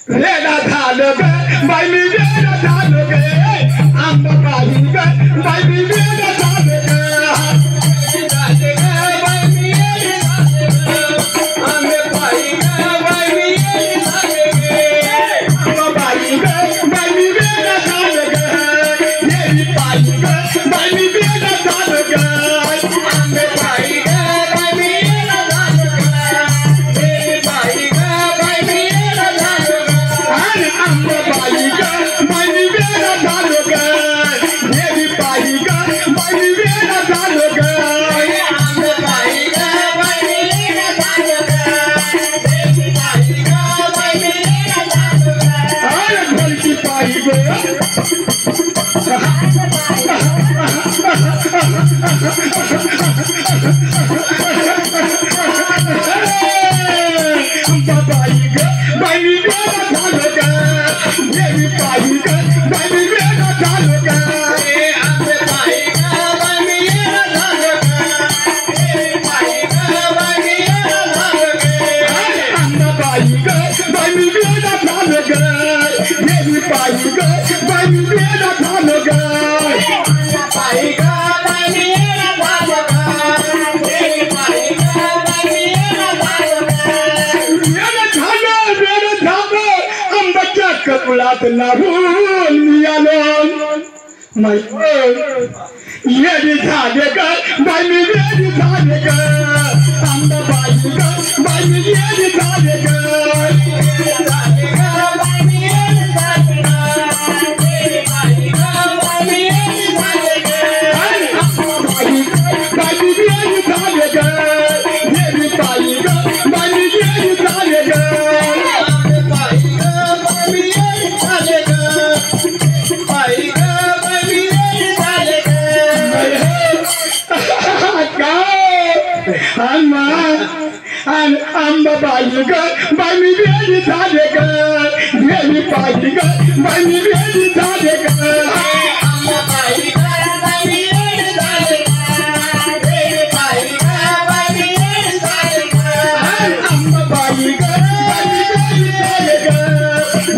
रेडा झालं ग बाई मी रेडा झालं ग आंबा बाई ग बाई मी रेडा झालं ग बाई मी रेडा झालं ग आंबे बाई ग बाई मी रेडा झालं ग आंबा बाई ग बाई मी रेडा झालं ग येरी बाई ग बाई मी रेडा झालं ग आंबे बाई ग बाई मी रेडा झालं ग येरी बाई ग बाई मी रेडा झालं ग आंबा बाई ग बाई मी रेडा झालं ग येरी बाई ग बाई मी रेडा झालं ग आंबा बाई ग बाई मी रेडा झालं ग येरी बाई ग बाई मी रेडा झालं ग अरे घरची बाई ग आंबा बाई ग बाई मी रेडा झालं ग येरी बाई ग बाई मी रेडा झालं ग आंबे बाई ग बाई मी रेडा झालं ग येरी बाई ग बाई मी रेडा झालं ग आंबा बाई ग बाई मी रेडा झालं ग येरी बाई ग बाई मी रेडा झालं ग आंबा बाई ग बाई मी रेडा झालं ग येरी बाई ग बाई मी रेडा झालं ग रेडा झालं आंब्याच्या कपडात लागून मी आलो माय येडी झाले ग बाई मी येडी झाले ग आंबा बाई ग बाई मी येडी झाले ग येडी झाले ग बाई मी येडी झाले ग येडी बाई ग बाई मी येडी झाले ग आंबा बाई ग बाई मी येडी झाले ग येडी बाई ग बाई मी येडी झाले ग आंबा बाई ग बाई मी येडी झाले ग बाई ग बाई मी येडी झाले ग आंबा बाई ग बाई मी येडी झाले ग येडी बाई ग बाई मी येडी झाले ग आंबा बाई ग बाई मी येडी झाले ग येडी बाई ग बाई मी येडी झाले ग आंबा बाई ग बाई मी येडी झाले ग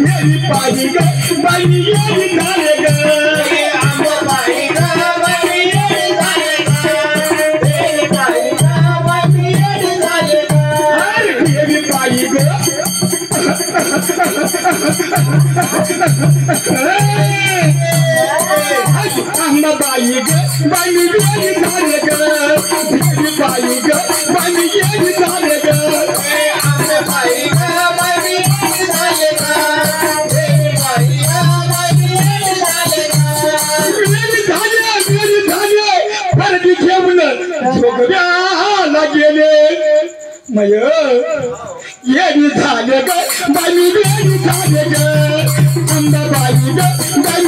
येडी बाई ग बाई मी येडी झाले ग आंबा बाई ग बाई मी येडी झाले ग येडी बाई ग बाई मी येडी झाले ग येडी बाई ग आंबा बाई ग बाई मी येडी झाले ग येडी बाई ग बाई मी येडी झाले ग आंबा बाई ग बाई मी येडी झाले ग येडी बाई ग बाई मी येडी झाले ग येडी झाले परदी ठेवून जोगव्याला गेले मय येडी झाले ग बाई मी येडी झाले ग आंबा बाई ग बाई